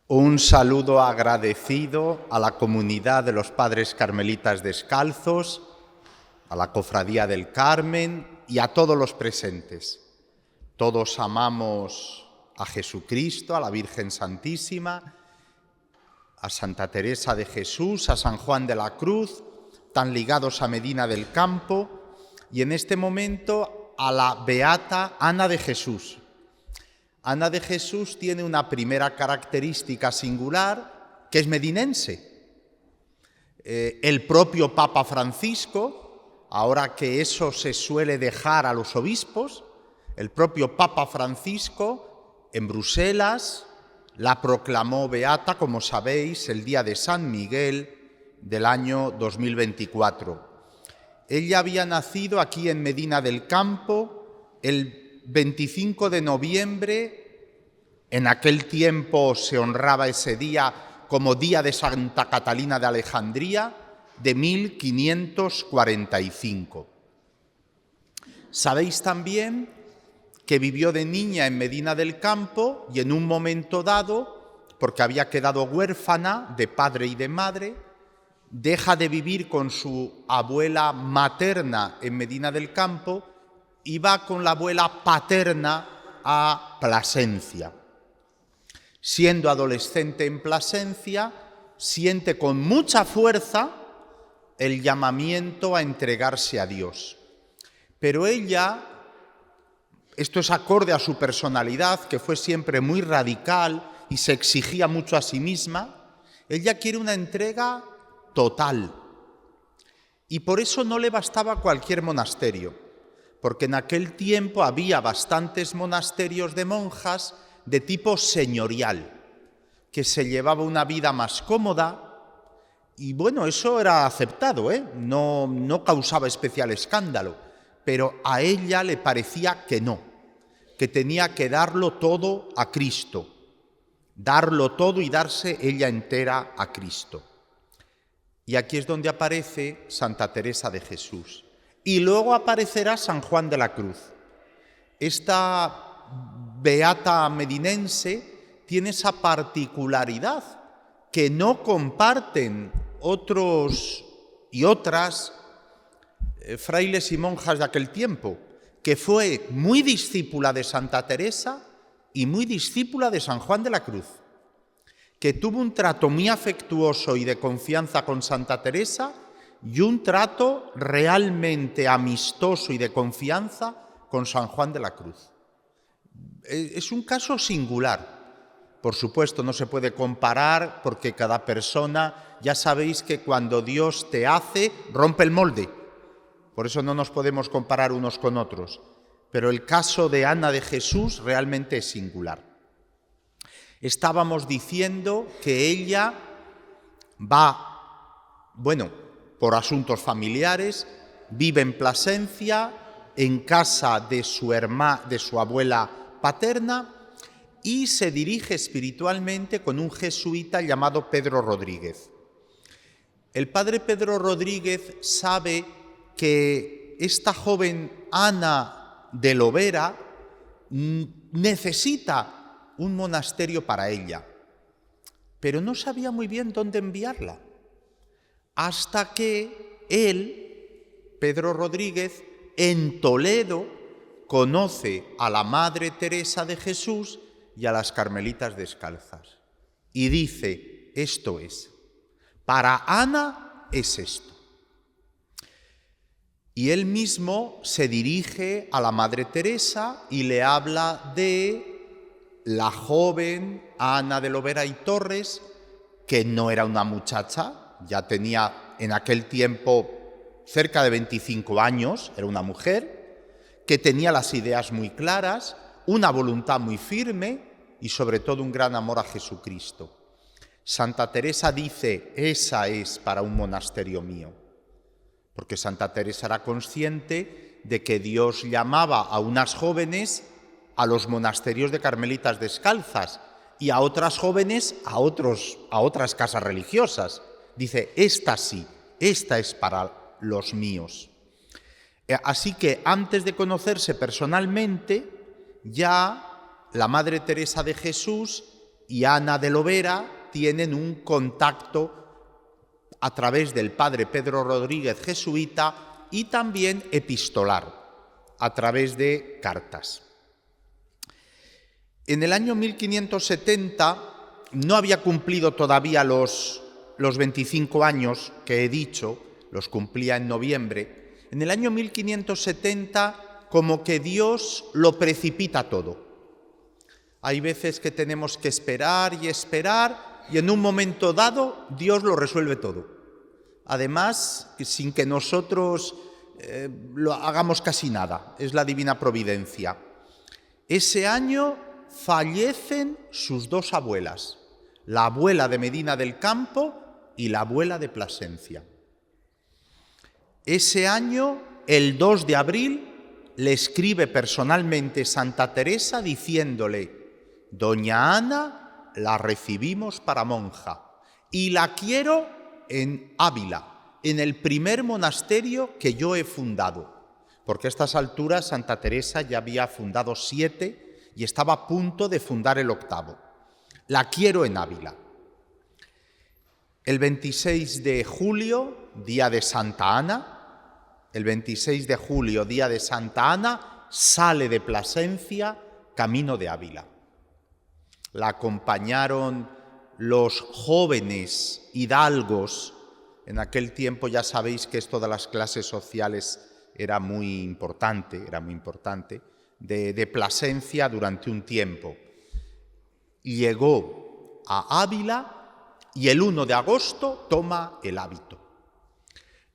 Un saludo agradecido a la comunidad de los Padres Carmelitas Descalzos, a la Cofradía del Carmen y a todos los presentes. Todos amamos a Jesucristo, a la Virgen Santísima, a Santa Teresa de Jesús, a San Juan de la Cruz, tan ligados a Medina del Campo, y en este momento a la beata Ana de Jesús. Ana de Jesús tiene una primera característica singular, que es medinense. El propio Papa Francisco, ahora que eso se suele dejar a los obispos, el propio Papa Francisco en Bruselas la proclamó beata, como sabéis, el día de San Miguel del año 2024. Ella había nacido aquí en Medina del Campo el 25 de noviembre, en aquel tiempo se honraba ese día como Día de Santa Catalina de Alejandría, de 1545. Sabéis también que vivió de niña en Medina del Campo y en un momento dado, porque había quedado huérfana de padre y de madre, deja de vivir con su abuela materna en Medina del Campo y va con la abuela paterna a Plasencia. Siendo adolescente en Plasencia, siente con mucha fuerza el llamamiento a entregarse a Dios. Pero ella, esto es acorde a su personalidad, que fue siempre muy radical y se exigía mucho a sí misma, ella quiere una entrega total. Y por eso no le bastaba cualquier monasterio, porque en aquel tiempo había bastantes monasterios de monjas de tipo señorial, que se llevaba una vida más cómoda, y bueno, eso era aceptado, no causaba especial escándalo, pero a ella le parecía que no, que tenía que darlo todo a Cristo, darlo todo y darse ella entera a Cristo. Y aquí es donde aparece Santa Teresa de Jesús. Y luego aparecerá San Juan de la Cruz. Esta beata medinense tiene esa particularidad que no comparten otros y otras frailes y monjas de aquel tiempo, que fue muy discípula de Santa Teresa y muy discípula de San Juan de la Cruz, que tuvo un trato muy afectuoso y de confianza con Santa Teresa y un trato realmente amistoso y de confianza con San Juan de la Cruz. Es un caso singular. Por supuesto, no se puede comparar porque cada persona, ya sabéis que cuando Dios te hace, rompe el molde. Por eso no nos podemos comparar unos con otros. Pero el caso de Ana de Jesús realmente es singular. Estábamos diciendo que ella va, por asuntos familiares, vive en Plasencia, en casa de su abuela paterna, y se dirige espiritualmente con un jesuita llamado Pedro Rodríguez. El padre Pedro Rodríguez sabe que esta joven Ana de Lovera necesita un monasterio para ella, pero no sabía muy bien dónde enviarla, hasta que él, Pedro Rodríguez, en Toledo, conoce a la Madre Teresa de Jesús y a las Carmelitas Descalzas. Y dice, esto es, para Ana es esto. Y él mismo se dirige a la Madre Teresa y le habla de la joven Ana de Lovera y Torres, que no era una muchacha, ya tenía en aquel tiempo cerca de 25 años, era una mujer, que tenía las ideas muy claras, una voluntad muy firme y sobre todo un gran amor a Jesucristo. Santa Teresa dice, esa es para un monasterio mío, porque Santa Teresa era consciente de que Dios llamaba a unas jóvenes a los monasterios de Carmelitas Descalzas y a otras jóvenes a otras casas religiosas. Dice, esta sí, esta es para los míos. Así que antes de conocerse personalmente, ya la Madre Teresa de Jesús y Ana de Lovera tienen un contacto a través del padre Pedro Rodríguez jesuita y también epistolar, a través de cartas. En el año 1570 no había cumplido todavía los 25 años que he dicho, los cumplía en noviembre. En el año 1570 como que Dios lo precipita todo. Hay veces que tenemos que esperar y en un momento dado Dios lo resuelve todo. Además, sin que nosotros lo hagamos casi nada, es la divina providencia. Ese año fallecen sus dos abuelas, la abuela de Medina del Campo y la abuela de Plasencia. Ese año, el 2 de abril, le escribe personalmente Santa Teresa diciéndole: Doña Ana la recibimos para monja y la quiero en Ávila, en el primer monasterio que yo he fundado, porque a estas alturas Santa Teresa ya había fundado 7 y estaba a punto de fundar el 8º. La quiero en Ávila. El 26 de julio, día de Santa Ana, sale de Plasencia camino de Ávila. La acompañaron los jóvenes hidalgos. En aquel tiempo ya sabéis que esto de las clases sociales era muy importante, de Plasencia durante un tiempo. Llegó a Ávila y el 1 de agosto toma el hábito.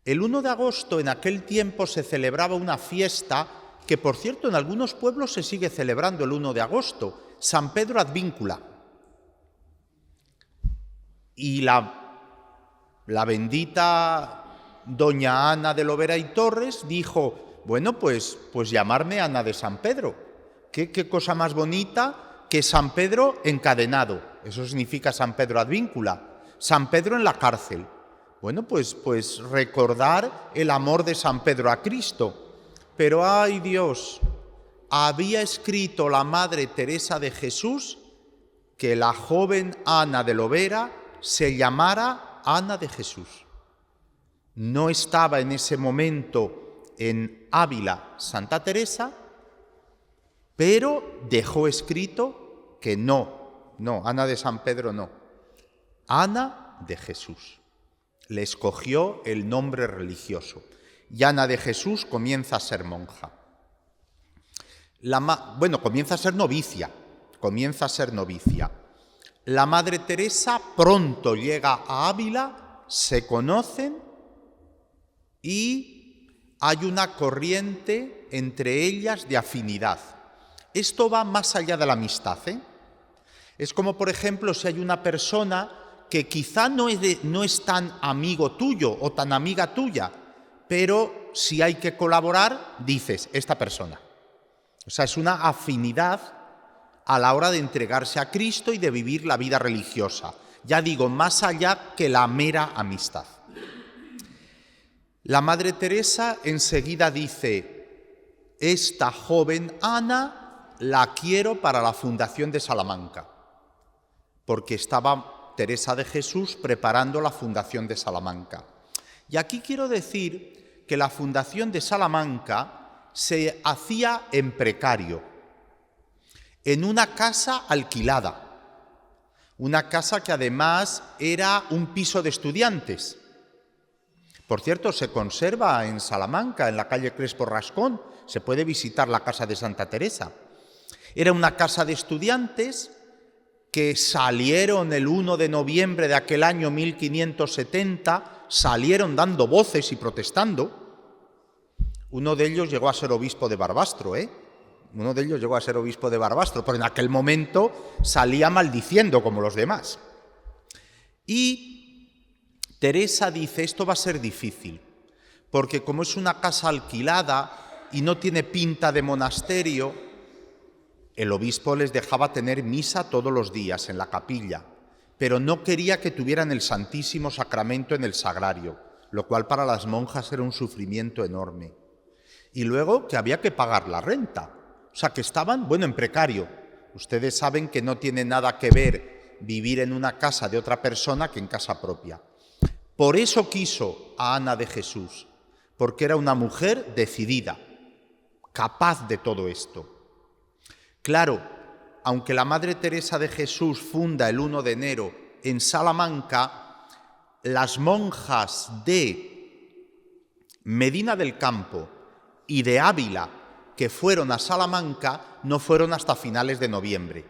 El 1 de agosto en aquel tiempo se celebraba una fiesta que, por cierto, en algunos pueblos se sigue celebrando el 1 de agosto, San Pedro Advíncula. Y la bendita doña Ana de Lovera y Torres dijo: bueno, pues llamarme Ana de San Pedro. ¿Qué cosa más bonita que San Pedro encadenado? Eso significa San Pedro Advíncula. San Pedro en la cárcel. Bueno, pues recordar el amor de San Pedro a Cristo. Pero, ¡ay Dios!, había escrito la Madre Teresa de Jesús que la joven Ana de Lovera se llamara Ana de Jesús. No estaba en ese momento en Ávila Santa Teresa, pero dejó escrito que no, Ana de San Pedro no, Ana de Jesús. Le escogió el nombre religioso y Ana de Jesús comienza a ser monja. Comienza a ser novicia. La Madre Teresa pronto llega a Ávila, se conocen y hay una corriente entre ellas de afinidad. Esto va más allá de la amistad, ¿eh? Es como, por ejemplo, si hay una persona que quizá no es tan amigo tuyo o tan amiga tuya, pero si hay que colaborar, dices, esta persona. O sea, es una afinidad a la hora de entregarse a Cristo y de vivir la vida religiosa. Ya digo, más allá que la mera amistad. La Madre Teresa enseguida dice: esta joven Ana la quiero para la fundación de Salamanca, porque estaba Teresa de Jesús preparando la fundación de Salamanca. Y aquí quiero decir que la fundación de Salamanca se hacía en precario, en una casa alquilada, una casa que además era un piso de estudiantes. Por cierto, se conserva en Salamanca, en la calle Crespo Rascón, se puede visitar la casa de Santa Teresa. Era una casa de estudiantes que salieron el 1 de noviembre de aquel año 1570, salieron dando voces y protestando. Uno de ellos llegó a ser obispo de Barbastro, pero en aquel momento salía maldiciendo como los demás. Y Teresa dice: esto va a ser difícil, porque como es una casa alquilada y no tiene pinta de monasterio, el obispo les dejaba tener misa todos los días en la capilla, pero no quería que tuvieran el Santísimo Sacramento en el sagrario, lo cual para las monjas era un sufrimiento enorme. Y luego que había que pagar la renta, o sea que estaban, en precario. Ustedes saben que no tiene nada que ver vivir en una casa de otra persona que en casa propia. Por eso quiso a Ana de Jesús, porque era una mujer decidida, capaz de todo esto. Claro, aunque la Madre Teresa de Jesús funda el 1 de enero en Salamanca, las monjas de Medina del Campo y de Ávila que fueron a Salamanca no fueron hasta finales de noviembre,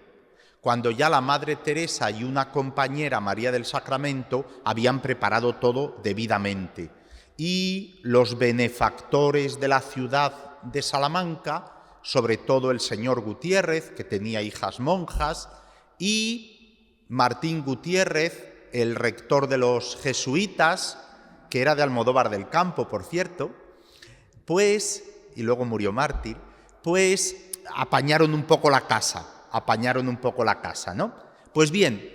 cuando ya la Madre Teresa y una compañera, María del Sacramento, habían preparado todo debidamente. Y los benefactores de la ciudad de Salamanca, sobre todo el señor Gutiérrez, que tenía hijas monjas, y Martín Gutiérrez, el rector de los jesuitas, que era de Almodóvar del Campo, por cierto, pues, y luego murió mártir, pues apañaron un poco la casa, ¿no? Pues bien,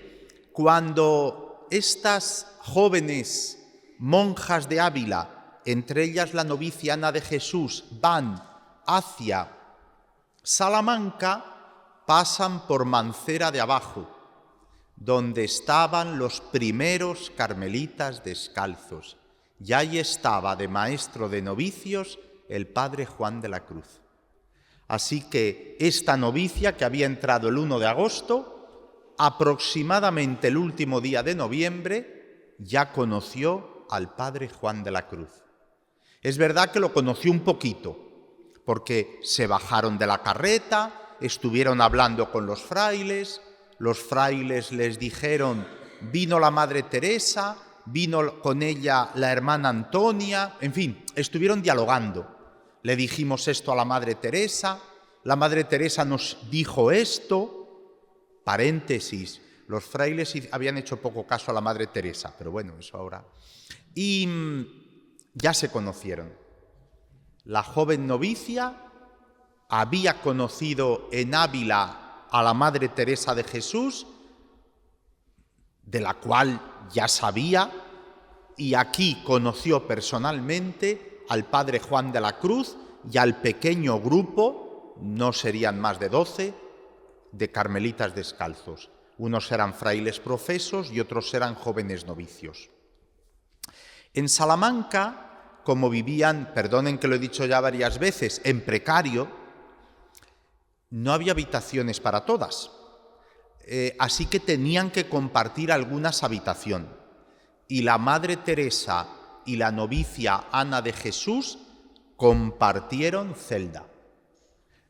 cuando estas jóvenes monjas de Ávila, entre ellas la novicia Ana de Jesús, van hacia Salamanca, pasan por Mancera de Abajo, donde estaban los primeros carmelitas descalzos. Y ahí estaba de maestro de novicios el padre Juan de la Cruz. Así que esta novicia, que había entrado el 1 de agosto, aproximadamente el último día de noviembre, ya conoció al padre Juan de la Cruz. Es verdad que lo conoció un poquito, porque se bajaron de la carreta, estuvieron hablando con los frailes les dijeron, vino la Madre Teresa, vino con ella la hermana Antonia, en fin, estuvieron dialogando. Le dijimos esto a la Madre Teresa, la Madre Teresa nos dijo esto, paréntesis, los frailes habían hecho poco caso a la Madre Teresa, pero bueno, eso ahora. Y ya se conocieron. La joven novicia había conocido en Ávila a la Madre Teresa de Jesús, de la cual ya sabía, y aquí conoció personalmente al padre Juan de la Cruz y al pequeño grupo, no serían más de 12, de carmelitas descalzos. Unos eran frailes profesos y otros eran jóvenes novicios. En Salamanca, como vivían, perdonen que lo he dicho ya varias veces, en precario, no había habitaciones para todas, así que tenían que compartir algunas habitaciones. Y la Madre Teresa y la novicia Ana de Jesús compartieron celda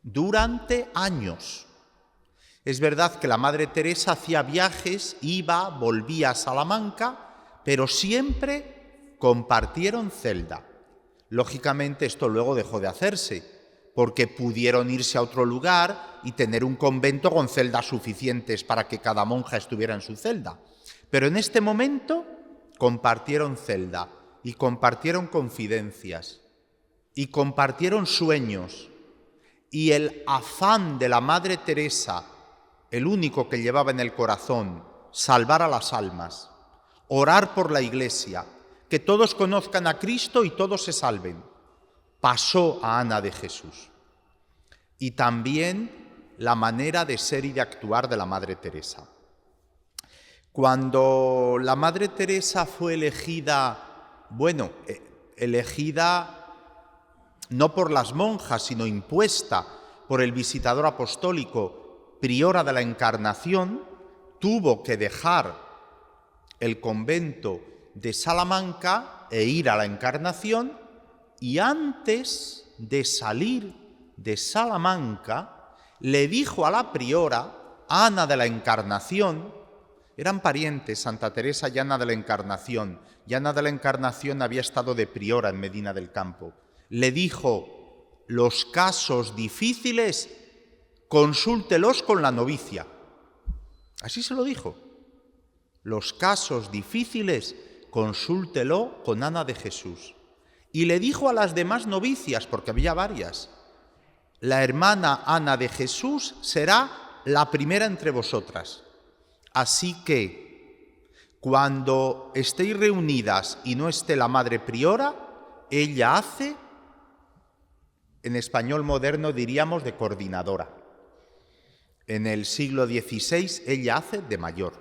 durante años. Es verdad que la Madre Teresa hacía viajes, iba, volvía a Salamanca, pero siempre compartieron celda. Lógicamente esto luego dejó de hacerse, porque pudieron irse a otro lugar y tener un convento con celdas suficientes para que cada monja estuviera en su celda. Pero en este momento compartieron celda y compartieron confidencias y compartieron sueños, y el afán de la Madre Teresa, el único que llevaba en el corazón, salvar a las almas, orar por la Iglesia, que todos conozcan a Cristo y todos se salven, pasó a Ana de Jesús. Y también la manera de ser y de actuar de la Madre Teresa. Cuando la Madre Teresa fue elegida, elegida no por las monjas, sino impuesta por el visitador apostólico, priora de la Encarnación, tuvo que dejar el convento de Salamanca e ir a la Encarnación, y antes de salir de Salamanca le dijo a la priora, Ana de la Encarnación, eran parientes Santa Teresa y Ana de la Encarnación, y Ana de la Encarnación había estado de priora en Medina del Campo, le dijo, los casos difíciles consúltelos con la novicia. Así se lo dijo. Los casos difíciles consúltelo con Ana de Jesús. Y le dijo a las demás novicias, porque había varias, la hermana Ana de Jesús será la primera entre vosotras. Así que, cuando estéis reunidas y no esté la madre priora, ella hace, en español moderno diríamos de coordinadora. En el siglo XVI ella hace de mayor.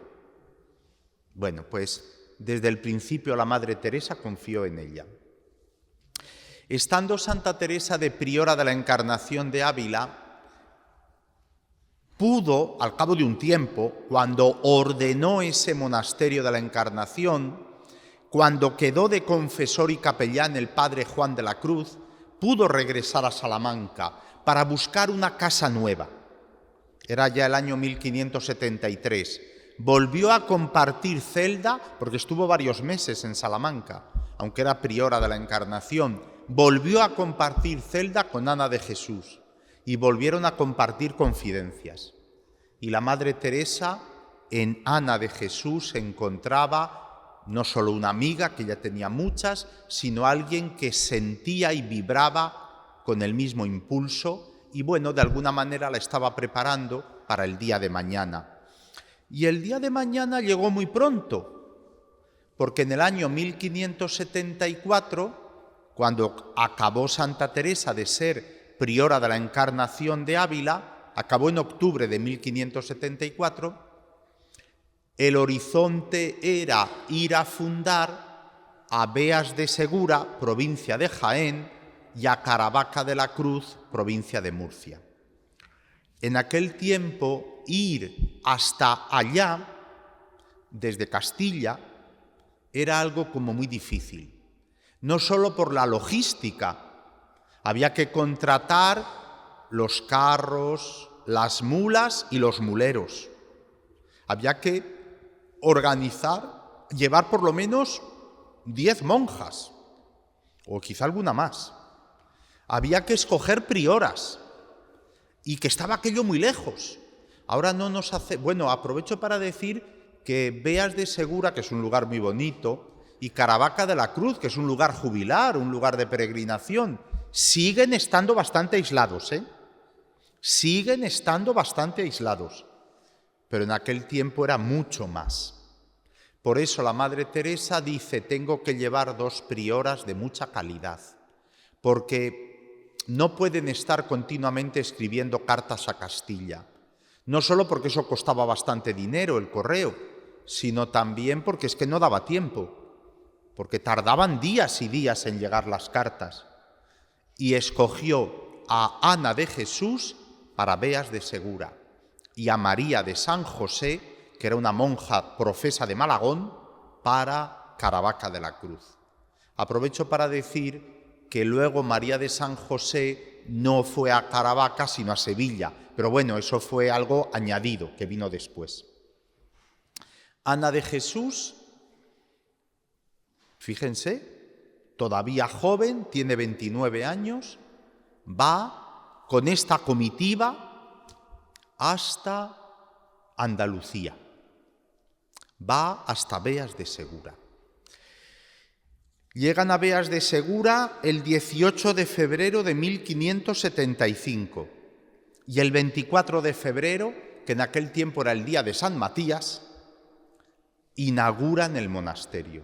Bueno, pues desde el principio la Madre Teresa confió en ella. Estando Santa Teresa de priora de la Encarnación de Ávila, pudo, al cabo de un tiempo, cuando ordenó ese monasterio de la Encarnación, cuando quedó de confesor y capellán el padre Juan de la Cruz, pudo regresar a Salamanca para buscar una casa nueva. Era ya el año 1573. Volvió a compartir celda, porque estuvo varios meses en Salamanca, aunque era priora de la Encarnación. Volvió a compartir celda con Ana de Jesús y volvieron a compartir confidencias. Y la Madre Teresa en Ana de Jesús encontraba no solo una amiga, que ya tenía muchas, sino alguien que sentía y vibraba con el mismo impulso y, bueno, de alguna manera la estaba preparando para el día de mañana. Y el día de mañana llegó muy pronto, porque en el año 1574, cuando acabó Santa Teresa de ser priora de la Encarnación de Ávila, acabó en octubre de 1574, el horizonte era ir a fundar a Beas de Segura, provincia de Jaén, y a Caravaca de la Cruz, provincia de Murcia. En aquel tiempo, ir hasta allá, desde Castilla, era algo como muy difícil. No solo por la logística, había que contratar los carros, las mulas y los muleros. Había que organizar, llevar por lo menos 10 monjas, o quizá alguna más. Había que escoger prioras, y que estaba aquello muy lejos. Ahora no nos hace... Bueno, aprovecho para decir que Beas de Segura, que es un lugar muy bonito, y Caravaca de la Cruz, que es un lugar jubilar, un lugar de peregrinación, siguen estando bastante aislados, Siguen estando bastante aislados. Pero en aquel tiempo era mucho más. Por eso la Madre Teresa dice, tengo que llevar 2 prioras de mucha calidad, porque no pueden estar continuamente escribiendo cartas a Castilla. No solo porque eso costaba bastante dinero, el correo, sino también porque es que no daba tiempo, porque tardaban días y días en llegar las cartas. Y escogió a Ana de Jesús para Beas de Segura y a María de San José, que era una monja profesa de Malagón, para Caravaca de la Cruz. Aprovecho para decir que luego María de San José no fue a Caravaca, sino a Sevilla, pero bueno, eso fue algo añadido que vino después. Ana de Jesús, fíjense, todavía joven, tiene 29 años, va con esta comitiva hasta Andalucía, va hasta Beas de Segura. Llegan a Beas de Segura el 18 de febrero de 1575 y el 24 de febrero, que en aquel tiempo era el día de San Matías, inauguran el monasterio.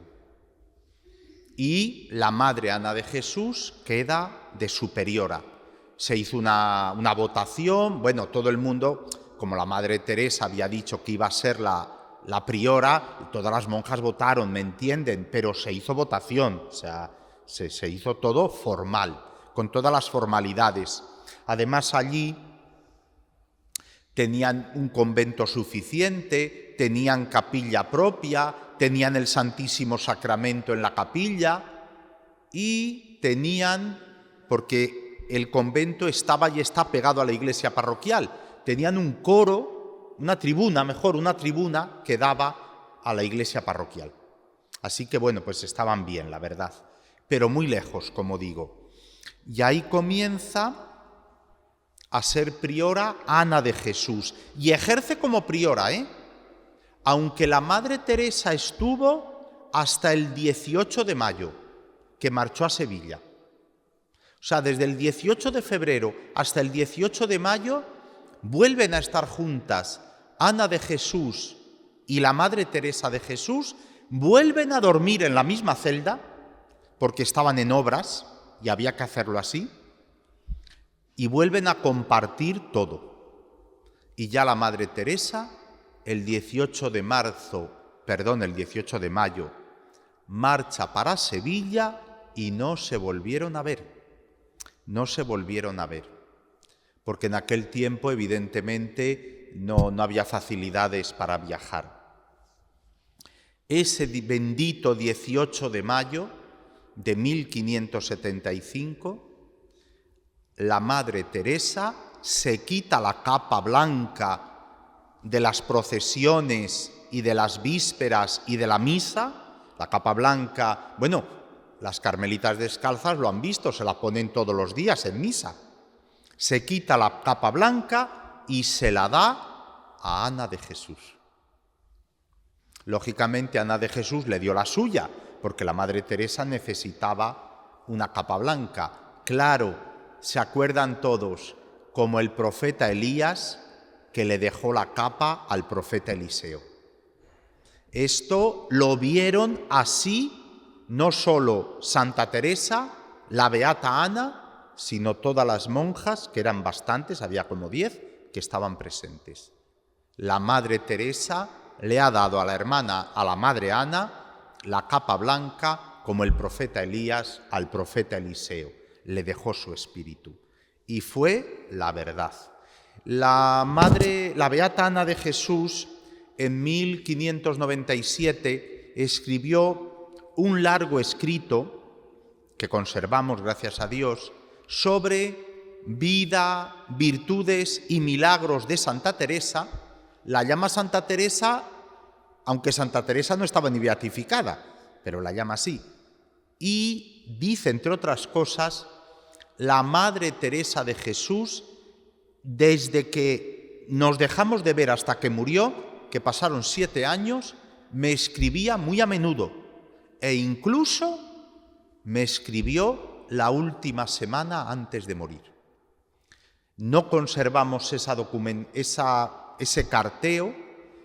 Y la Madre Ana de Jesús queda de superiora. Se hizo una votación, bueno, todo el mundo, como la Madre Teresa había dicho que iba a ser la priora, todas las monjas votaron, ¿me entienden? Pero se hizo votación, o sea, se hizo todo formal, con todas las formalidades. Además, allí tenían un convento suficiente, tenían capilla propia, tenían el Santísimo Sacramento en la capilla y tenían, porque el convento estaba y está pegado a la iglesia parroquial, tenían un coro, una tribuna que daba a la iglesia parroquial. Así que bueno, pues estaban bien, la verdad, pero muy lejos, como digo. Y ahí comienza a ser priora Ana de Jesús y ejerce como priora, aunque la Madre Teresa estuvo hasta el 18 de mayo, que marchó a Sevilla. O sea, desde el 18 de febrero hasta el 18 de mayo vuelven a estar juntas Ana de Jesús y la Madre Teresa de Jesús, vuelven a dormir en la misma celda, porque estaban en obras y había que hacerlo así, y vuelven a compartir todo. Y ya la Madre Teresa, el 18 de marzo, el 18 de mayo, marcha para Sevilla y no se volvieron a ver. No se volvieron a ver, porque en aquel tiempo evidentemente no había facilidades para viajar. Ese bendito 18 de mayo de 1575, la Madre Teresa se quita la capa blanca de las procesiones y de las vísperas y de la misa. La capa blanca, bueno, las carmelitas descalzas lo han visto, se la ponen todos los días en misa. Se quita la capa blanca y se la da a Ana de Jesús. Lógicamente, Ana de Jesús le dio la suya, porque la Madre Teresa necesitaba una capa blanca. Claro, se acuerdan todos, como el profeta Elías, que le dejó la capa al profeta Eliseo. Esto lo vieron así no solo Santa Teresa, la Beata Ana, sino todas las monjas, que eran bastantes, había como 10, que estaban presentes. La Madre Teresa le ha dado a la Madre Ana, la capa blanca, como el profeta Elías al profeta Eliseo. Le dejó su espíritu. Y fue la verdad. La Beata Ana de Jesús, en 1597, escribió un largo escrito, que conservamos, gracias a Dios, sobre vida, virtudes y milagros de Santa Teresa. La llama Santa Teresa, aunque Santa Teresa no estaba ni beatificada, pero la llama así. Y dice, entre otras cosas, la Madre Teresa de Jesús, desde que nos dejamos de ver hasta que murió, que pasaron 7 años, me escribía muy a menudo. E incluso me escribió la última semana antes de morir. No conservamos ese carteo.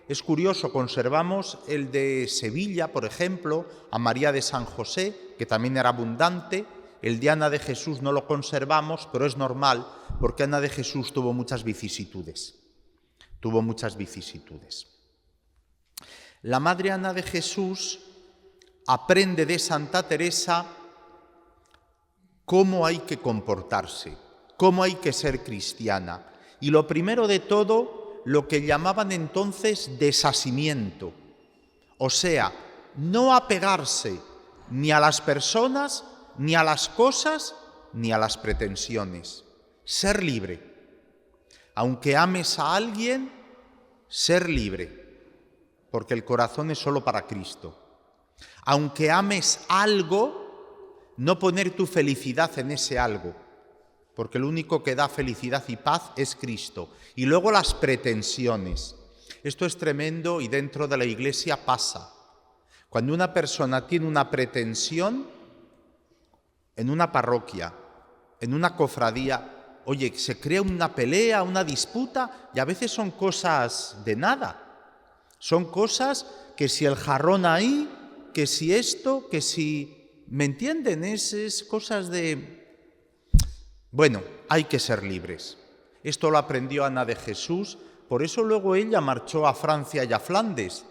Es curioso, conservamos el de Sevilla, por ejemplo, a María de San José, que también era abundante. El de Ana de Jesús no lo conservamos, pero es normal, porque Ana de Jesús tuvo muchas vicisitudes. La Madre Ana de Jesús aprende de Santa Teresa cómo hay que comportarse, cómo hay que ser cristiana. Y lo primero de todo, lo que llamaban entonces desasimiento. O sea, no apegarse ni a las personas, ni a las cosas, ni a las pretensiones. Ser libre. Aunque ames a alguien, ser libre, porque el corazón es solo para Cristo. Aunque ames algo, no poner tu felicidad en ese algo, porque el único que da felicidad y paz es Cristo. Y luego las pretensiones. Esto es tremendo y dentro de la Iglesia pasa. Cuando una persona tiene una pretensión en una parroquia, en una cofradía, oye, se crea una pelea, una disputa, y a veces son cosas de nada. Son cosas que si el jarrón ahí, que si esto, que si... ¿Me entienden? Es cosas de... Bueno, hay que ser libres. Esto lo aprendió Ana de Jesús, por eso luego ella marchó a Francia y a Flandes,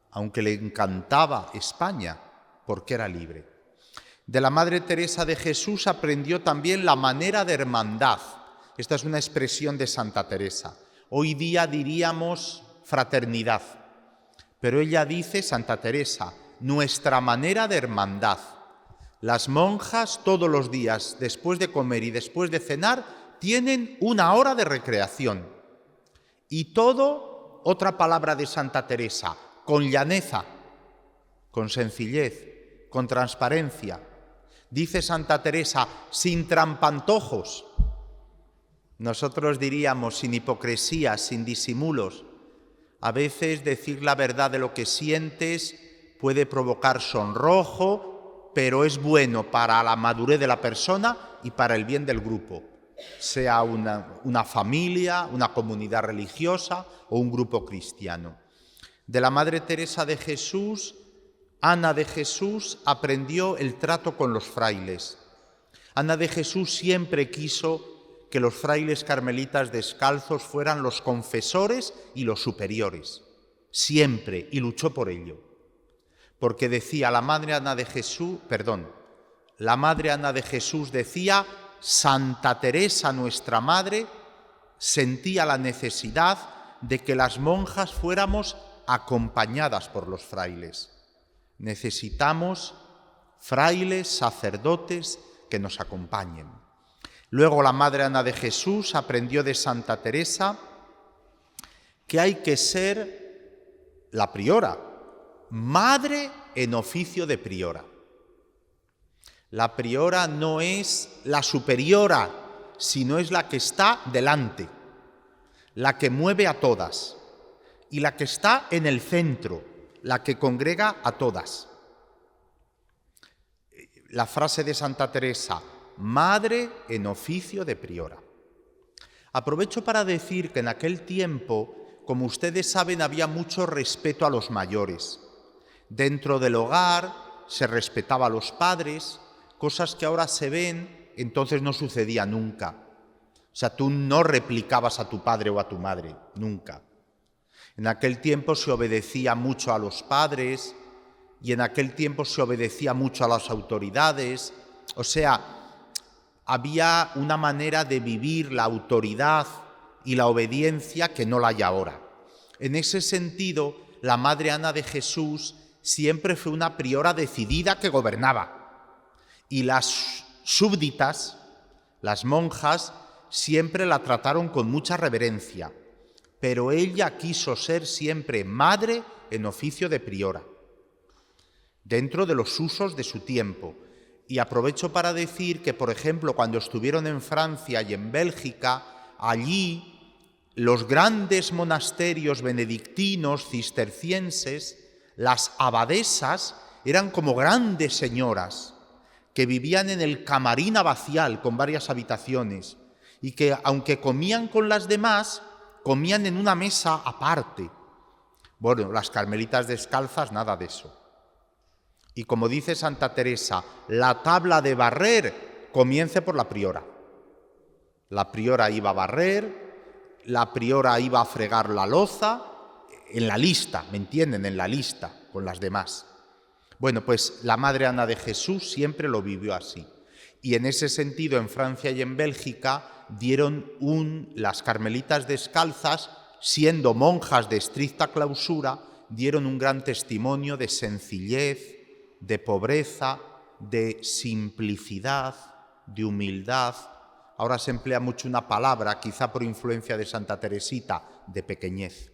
aunque le encantaba España, porque era libre. De la Madre Teresa de Jesús aprendió también la manera de hermandad. Esta es una expresión de Santa Teresa. Hoy día diríamos fraternidad, pero ella dice, Santa Teresa, nuestra manera de hermandad. Las monjas todos los días, después de comer y después de cenar, tienen 1 hora de recreación. Y todo, otra palabra de Santa Teresa, con llaneza, con sencillez, con transparencia. Dice Santa Teresa, sin trampantojos. Nosotros diríamos sin hipocresía, sin disimulos. A veces decir la verdad de lo que sientes puede provocar sonrojo, pero es bueno para la madurez de la persona y para el bien del grupo, sea una familia, una comunidad religiosa o un grupo cristiano. De la Madre Teresa de Jesús, Ana de Jesús aprendió el trato con los frailes. Ana de Jesús siempre quiso que los frailes carmelitas descalzos fueran los confesores y los superiores. siempre, y luchó por ello. Porque decía la madre Ana de Jesús decía: Santa Teresa, nuestra madre, sentía la necesidad de que las monjas fuéramos acompañadas por los frailes. Necesitamos frailes, sacerdotes que nos acompañen. Luego la madre Ana de Jesús aprendió de Santa Teresa que hay que ser la priora, madre en oficio de priora. La priora no es la superiora, sino es la que está delante, la que mueve a todas y la que está en el centro, la que congrega a todas. La frase de Santa Teresa: madre en oficio de priora. Aprovecho para decir que en aquel tiempo, como ustedes saben, había mucho respeto a los mayores. Dentro del hogar se respetaba a los padres, cosas que ahora se ven, entonces no sucedía nunca. O sea, tú no replicabas a tu padre o a tu madre, nunca. En aquel tiempo se obedecía mucho a los padres y en aquel tiempo se obedecía mucho a las autoridades. O sea, había una manera de vivir la autoridad y la obediencia que no la hay ahora. En ese sentido, la madre Ana de Jesús siempre fue una priora decidida que gobernaba. Y las súbditas, las monjas, siempre la trataron con mucha reverencia, pero ella quiso ser siempre madre en oficio de priora, dentro de los usos de su tiempo. Y aprovecho para decir que, por ejemplo, cuando estuvieron en Francia y en Bélgica, allí los grandes monasterios benedictinos, cistercienses, las abadesas, eran como grandes señoras que vivían en el camarín abacial con varias habitaciones y que, aunque comían con las demás, comían en una mesa aparte. Bueno, las carmelitas descalzas, nada de eso. Y como dice Santa Teresa, la tabla de barrer comience por la priora. La priora iba a barrer, la priora iba a fregar la loza, en la lista, ¿me entienden? En la lista, con las demás. Bueno, pues la madre Ana de Jesús siempre lo vivió así. Y en ese sentido, en Francia y en Bélgica, las carmelitas descalzas, siendo monjas de estricta clausura, dieron un gran testimonio de sencillez, de pobreza, de simplicidad, de humildad. Ahora se emplea mucho una palabra, quizá por influencia de Santa Teresita, de pequeñez,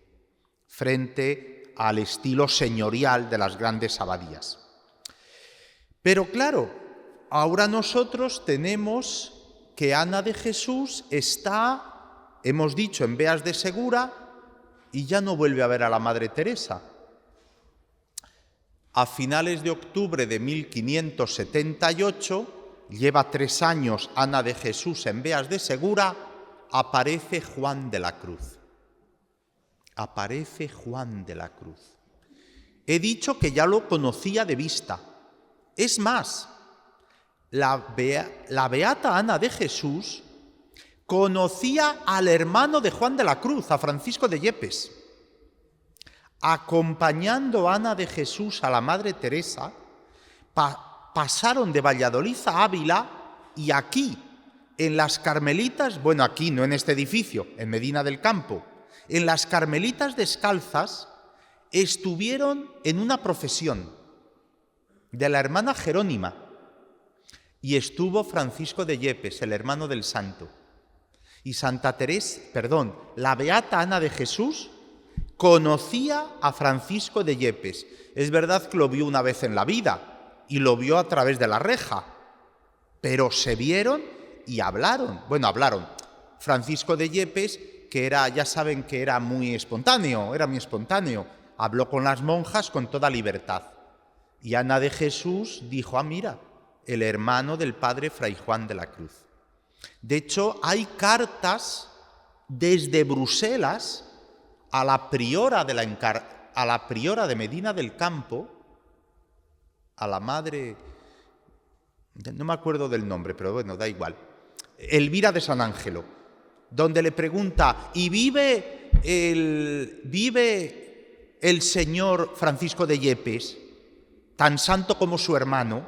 frente al estilo señorial de las grandes abadías. Pero claro, ahora nosotros tenemos que Ana de Jesús está, hemos dicho, en Beas de Segura y ya no vuelve a ver a la Madre Teresa. A finales de octubre de 1578, lleva 3 años Ana de Jesús en Beas de Segura, aparece Juan de la Cruz. Aparece Juan de la Cruz. He dicho que ya lo conocía de vista. Es más, la beata Ana de Jesús conocía al hermano de Juan de la Cruz, a Francisco de Yepes. Acompañando a Ana de Jesús a la Madre Teresa, pasaron de Valladolid a Ávila y aquí, en las Carmelitas, bueno, aquí no en este edificio, en Medina del Campo, en las Carmelitas descalzas estuvieron en una profesión de la hermana Jerónima y estuvo Francisco de Yepes, el hermano del santo. Y la beata Ana de Jesús conocía a Francisco de Yepes. Es verdad que lo vio una vez en la vida y lo vio a través de la reja, pero se vieron y hablaron. Bueno, hablaron. Francisco de Yepes, que ya saben que era muy espontáneo, habló con las monjas con toda libertad. Y Ana de Jesús dijo: mira, el hermano del padre Fray Juan de la Cruz. De hecho, hay cartas desde Bruselas a la priora de Medina del Campo, a la madre, no me acuerdo del nombre, pero bueno, da igual, Elvira de San Ángelo, donde le pregunta: ¿y vive el señor Francisco de Yepes, tan santo como su hermano,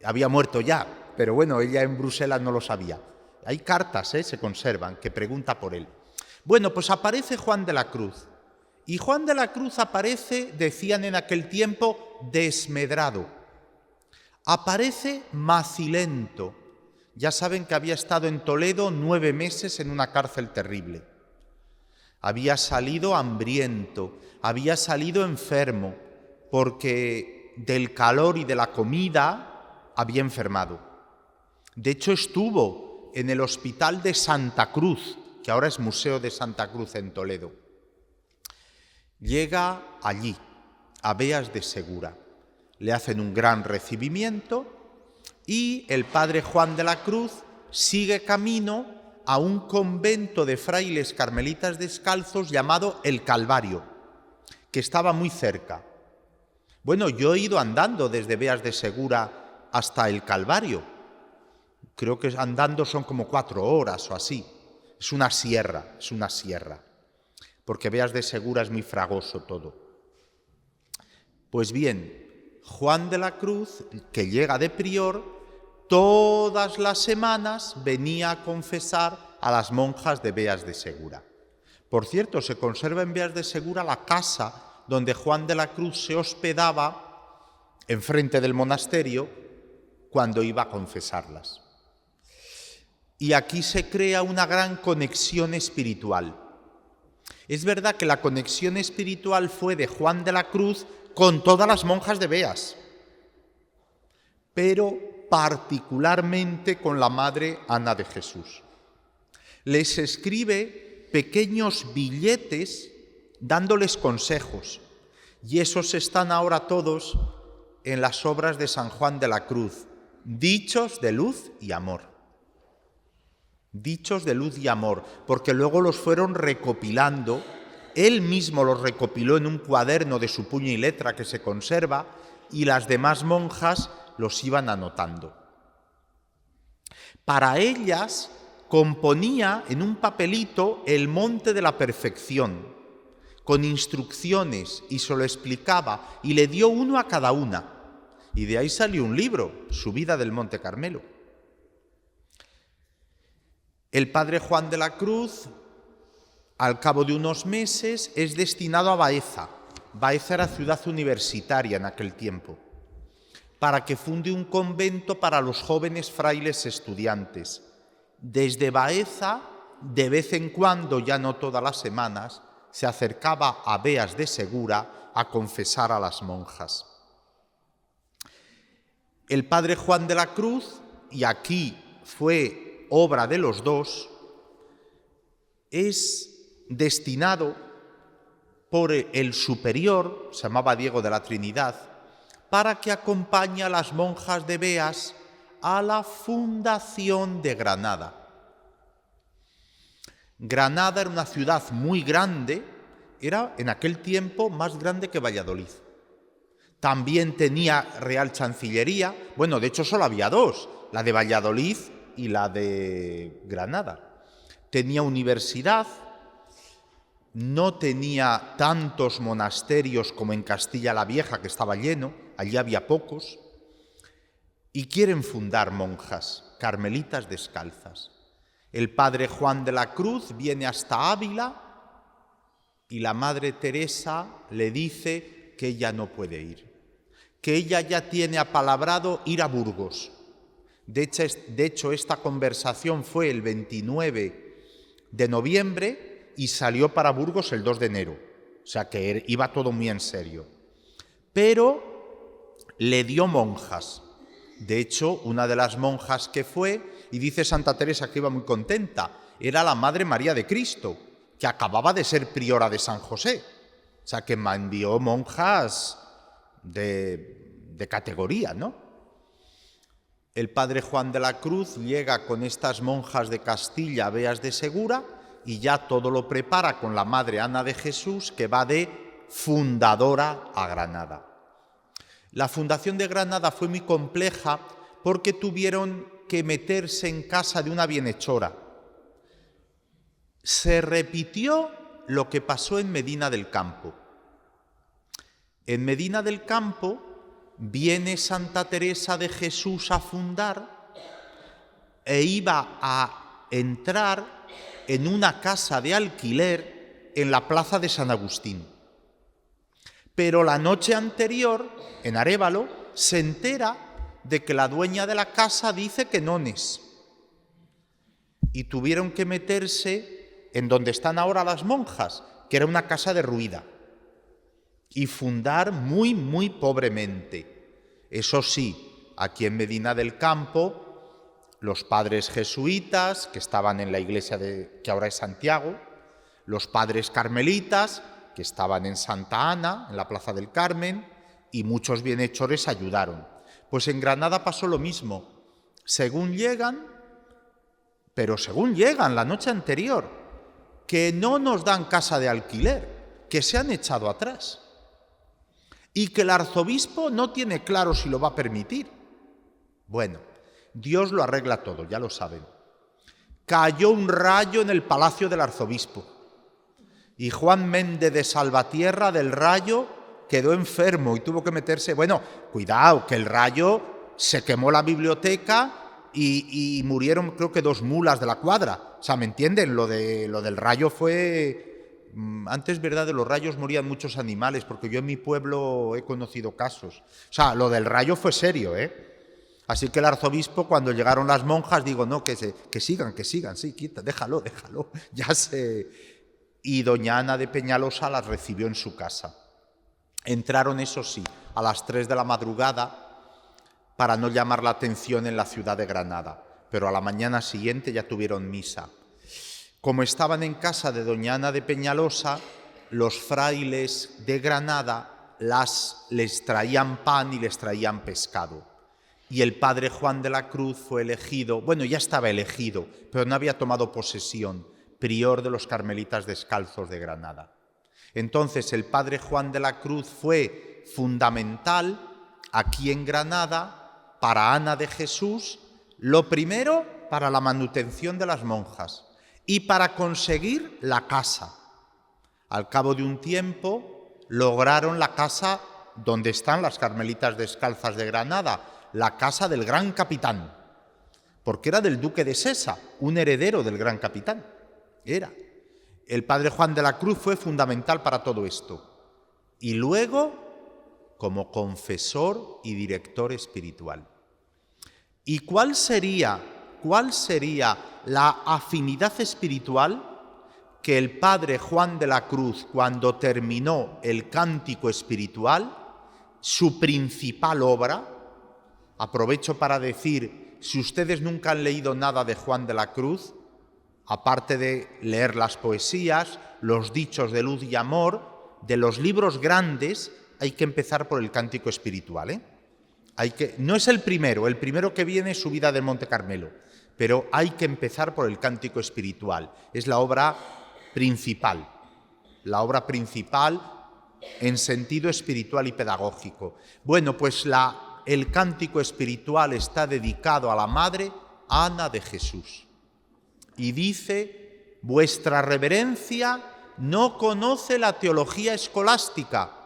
había muerto ya, pero bueno, ella en Bruselas no lo sabía. Hay cartas, se conservan, que pregunta por él. Bueno, pues aparece Juan de la Cruz. Y Juan de la Cruz aparece, decían en aquel tiempo, desmedrado. Aparece macilento. Ya saben que había estado en Toledo 9 meses en una cárcel terrible. Había salido hambriento, había salido enfermo, porque del calor y de la comida había enfermado. De hecho, estuvo en el hospital de Santa Cruz, que ahora es Museo de Santa Cruz en Toledo. Llega allí, a Beas de Segura. Le hacen un gran recibimiento y el padre Juan de la Cruz sigue camino a un convento de frailes carmelitas descalzos llamado El Calvario, que estaba muy cerca. Bueno, yo he ido andando desde Beas de Segura hasta El Calvario. Creo que andando son como 4 horas o así. Es una sierra, porque Beas de Segura es muy fragoso todo. Pues bien, Juan de la Cruz, que llega de prior, todas las semanas venía a confesar a las monjas de Beas de Segura. Por cierto, se conserva en Beas de Segura la casa donde Juan de la Cruz se hospedaba enfrente del monasterio cuando iba a confesarlas. Y aquí se crea una gran conexión espiritual. Es verdad que la conexión espiritual fue de Juan de la Cruz con todas las monjas de Beas, pero particularmente con la Madre Ana de Jesús. Les escribe pequeños billetes dándoles consejos, y esos están ahora todos en las obras de San Juan de la Cruz, dichos de luz y amor. Dichos de luz y amor, porque luego los fueron recopilando. Él mismo los recopiló en un cuaderno de su puño y letra que se conserva, y las demás monjas los iban anotando. Para ellas componía en un papelito el monte de la perfección, con instrucciones, y se lo explicaba, y le dio uno a cada una. Y de ahí salió un libro, Subida del Monte Carmelo. El padre Juan de la Cruz, al cabo de unos meses, es destinado a Baeza. Baeza era ciudad universitaria en aquel tiempo, para que funde un convento para los jóvenes frailes estudiantes. Desde Baeza, de vez en cuando, ya no todas las semanas, se acercaba a Beas de Segura a confesar a las monjas. El padre Juan de la Cruz, y aquí fue obra de los dos, es destinado por el superior, se llamaba Diego de la Trinidad, para que acompañe a las monjas de Beas a la fundación de Granada. Granada era una ciudad muy grande, era en aquel tiempo más grande que Valladolid. También tenía Real Chancillería, bueno, de hecho solo había 2, la de Valladolid y la de Granada. Tenía universidad, no tenía tantos monasterios como en Castilla la Vieja, que estaba lleno, allí había pocos, y quieren fundar monjas, carmelitas descalzas. El padre Juan de la Cruz viene hasta Ávila y la madre Teresa le dice que ella no puede ir, que ella ya tiene apalabrado ir a Burgos. De hecho, esta conversación fue el 29 de noviembre y salió para Burgos el 2 de enero. O sea que iba todo muy en serio. Pero le dio monjas. De hecho, una de las monjas que fue, y dice Santa Teresa que iba muy contenta, era la Madre María de Cristo, que acababa de ser priora de San José. O sea que me envió monjas de categoría, ¿no? El padre Juan de la Cruz llega con estas monjas de Castilla a Beas de Segura y ya todo lo prepara con la Madre Ana de Jesús, que va de fundadora a Granada. La fundación de Granada fue muy compleja porque tuvieron que meterse en casa de una bienhechora. Se repitió lo que pasó en Medina del Campo. En Medina del Campo viene Santa Teresa de Jesús a fundar e iba a entrar en una casa de alquiler en la plaza de San Agustín. Pero la noche anterior, en Arévalo, se entera de que la dueña de la casa dice que no es. Y tuvieron que meterse en donde están ahora las monjas, que era una casa derruida, y fundar muy, muy pobremente. Eso sí, aquí en Medina del Campo, los padres jesuitas, que estaban en la iglesia que ahora es Santiago, los padres carmelitas, que estaban en Santa Ana, en la Plaza del Carmen, y muchos bienhechores ayudaron. Pues en Granada pasó lo mismo. Según llegan la noche anterior, que no nos dan casa de alquiler, que se han echado atrás, y que el arzobispo no tiene claro si lo va a permitir. Bueno, Dios lo arregla todo, ya lo saben. Cayó un rayo en el palacio del arzobispo, y Juan Méndez de Salvatierra del Rayo quedó enfermo y tuvo que meterse. Bueno, cuidado, que el rayo se quemó la biblioteca y murieron, creo que 2 mulas de la cuadra. O sea, ¿me entienden? Lo del rayo fue... Antes, ¿verdad? De los rayos morían muchos animales, porque yo en mi pueblo he conocido casos. O sea, lo del rayo fue serio, ¿eh? Así que el arzobispo, cuando llegaron las monjas, digo, no, que sigan, sí, quita, déjalo, ya sé. Y doña Ana de Peñalosa las recibió en su casa. Entraron, eso sí, a las 3 de la madrugada para no llamar la atención en la ciudad de Granada, pero a la mañana siguiente ya tuvieron misa. Como estaban en casa de doña Ana de Peñalosa, los frailes de Granada les traían pan y les traían pescado. Y el padre Juan de la Cruz fue elegido, bueno, ya estaba elegido, pero no había tomado posesión, prior de los Carmelitas Descalzos de Granada. Entonces el padre Juan de la Cruz fue fundamental aquí en Granada para Ana de Jesús, lo primero para la manutención de las monjas y para conseguir la casa. Al cabo de un tiempo lograron la casa donde están las Carmelitas Descalzas de Granada, la casa del gran capitán, porque era del duque de Sesa, un heredero del gran capitán. Era. El padre Juan de la Cruz fue fundamental para todo esto. Y luego, como confesor y director espiritual. ¿Y cuál sería la afinidad espiritual que el padre Juan de la Cruz, cuando terminó el cántico espiritual, su principal obra, aprovecho para decir, si ustedes nunca han leído nada de Juan de la Cruz, aparte de leer las poesías, los dichos de luz y amor, de los libros grandes, hay que empezar por el cántico espiritual, no es el primero que viene es su vida del Monte Carmelo, pero hay que empezar por el cántico espiritual. Es la obra principal en sentido espiritual y pedagógico. Bueno, pues el cántico espiritual está dedicado a la Madre Ana de Jesús. Y dice, vuestra reverencia no conoce la teología escolástica,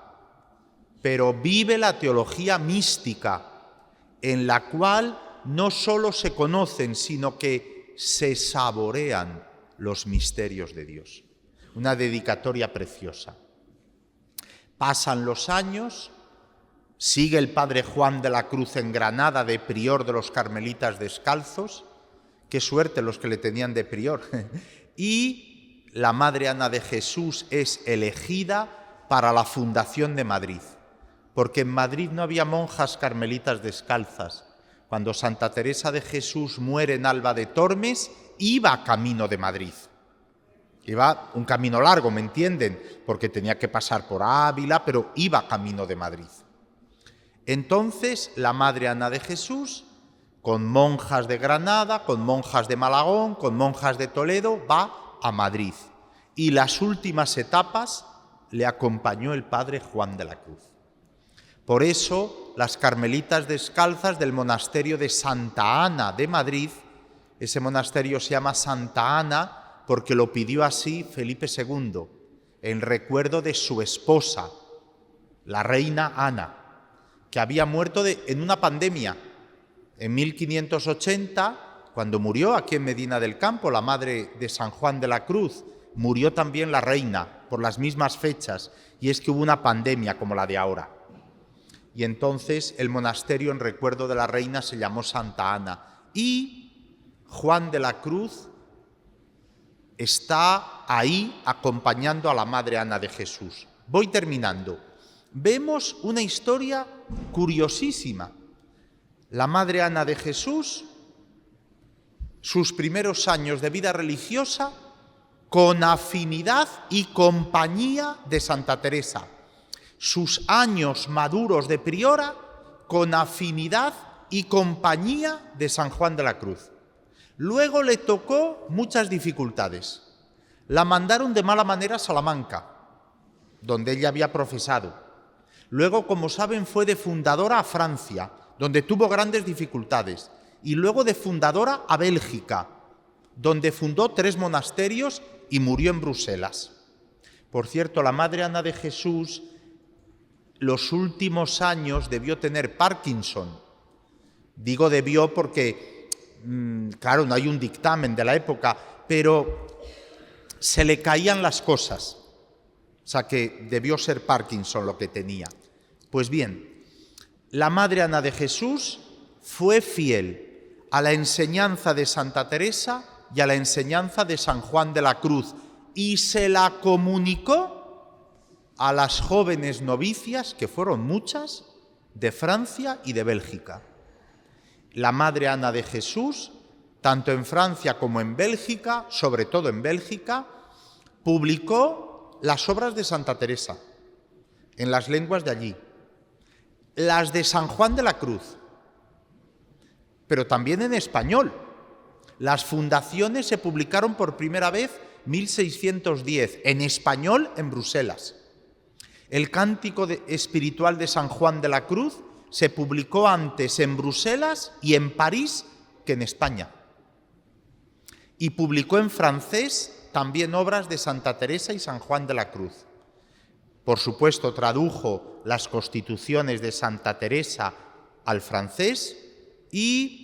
pero vive la teología mística, en la cual no solo se conocen, sino que se saborean los misterios de Dios. Una dedicatoria preciosa. Pasan los años, sigue el padre Juan de la Cruz en Granada de prior de los Carmelitas Descalzos. Qué suerte los que le tenían de prior. Y la Madre Ana de Jesús es elegida para la fundación de Madrid, porque en Madrid no había monjas carmelitas descalzas. Cuando Santa Teresa de Jesús muere en Alba de Tormes, iba camino de Madrid. Iba un camino largo, ¿me entienden? Porque tenía que pasar por Ávila, pero iba camino de Madrid. Entonces, la Madre Ana de Jesús, con monjas de Granada, con monjas de Malagón, con monjas de Toledo, va a Madrid. Y las últimas etapas le acompañó el padre Juan de la Cruz. Por eso, las Carmelitas Descalzas del monasterio de Santa Ana de Madrid, ese monasterio se llama Santa Ana porque lo pidió así Felipe II, en recuerdo de su esposa, la reina Ana, que había muerto en una pandemia. En 1580, cuando murió aquí en Medina del Campo, la madre de San Juan de la Cruz, murió también la reina por las mismas fechas, y es que hubo una pandemia como la de ahora. Y entonces el monasterio en recuerdo de la reina se llamó Santa Ana. Y Juan de la Cruz está ahí acompañando a la Madre Ana de Jesús. Voy terminando. Vemos una historia curiosísima. La Madre Ana de Jesús, sus primeros años de vida religiosa, con afinidad y compañía de Santa Teresa. Sus años maduros de priora, con afinidad y compañía de San Juan de la Cruz. Luego le tocó muchas dificultades. La mandaron de mala manera a Salamanca, donde ella había profesado. Luego, como saben, fue de fundadora a Francia, donde tuvo grandes dificultades. Y luego de fundadora a Bélgica, donde fundó 3 monasterios y murió en Bruselas. Por cierto, la Madre Ana de Jesús, los últimos años debió tener Parkinson. Digo debió porque, claro, no hay un dictamen de la época, pero se le caían las cosas. O sea que debió ser Parkinson lo que tenía. Pues bien, la Madre Ana de Jesús fue fiel a la enseñanza de Santa Teresa y a la enseñanza de San Juan de la Cruz, y se la comunicó a las jóvenes novicias, que fueron muchas, de Francia y de Bélgica. La Madre Ana de Jesús, tanto en Francia como en Bélgica, sobre todo en Bélgica, publicó las obras de Santa Teresa en las lenguas de allí, las de San Juan de la Cruz, pero también en español. Las fundaciones se publicaron por primera vez en 1610, en español en Bruselas. El Cántico Espiritual de San Juan de la Cruz se publicó antes en Bruselas y en París que en España. Y publicó en francés también obras de Santa Teresa y San Juan de la Cruz. Por supuesto, tradujo las constituciones de Santa Teresa al francés y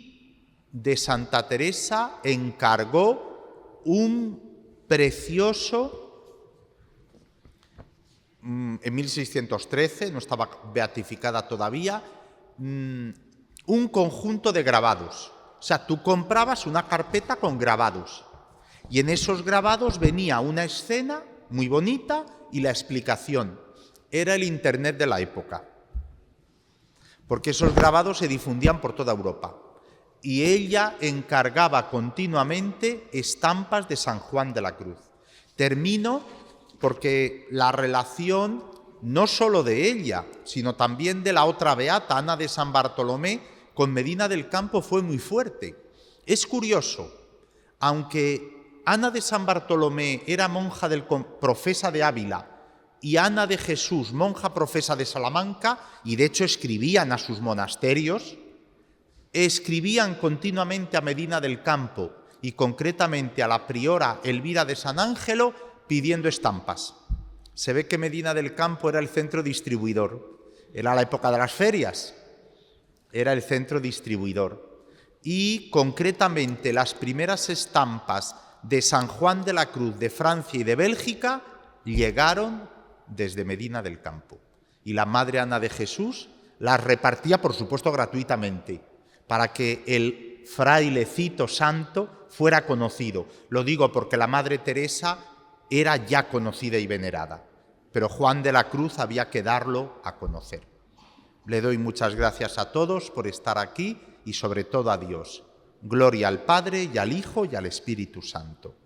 de Santa Teresa encargó un precioso, en 1613, no estaba beatificada todavía, un conjunto de grabados. O sea, tú comprabas una carpeta con grabados y en esos grabados venía una escena muy bonita y la explicación. Era el Internet de la época, porque esos grabados se difundían por toda Europa. Y ella encargaba continuamente estampas de San Juan de la Cruz. Termino porque la relación no solo de ella, sino también de la otra beata, Ana de San Bartolomé, con Medina del Campo fue muy fuerte. Es curioso, aunque Ana de San Bartolomé era monja profesa de Ávila y Ana de Jesús, monja profesa de Salamanca, y de hecho escribían a sus monasterios, escribían continuamente a Medina del Campo y concretamente a la priora Elvira de San Ángelo pidiendo estampas. Se ve que Medina del Campo era el centro distribuidor. Era la época de las ferias. Era el centro distribuidor. Y concretamente las primeras estampas de San Juan de la Cruz de Francia y de Bélgica llegaron desde Medina del Campo. Y la Madre Ana de Jesús las repartía, por supuesto, gratuitamente, para que el frailecito santo fuera conocido. Lo digo porque la Madre Teresa era ya conocida y venerada, pero Juan de la Cruz había que darlo a conocer. Le doy muchas gracias a todos por estar aquí y sobre todo a Dios. Gloria al Padre y al Hijo y al Espíritu Santo.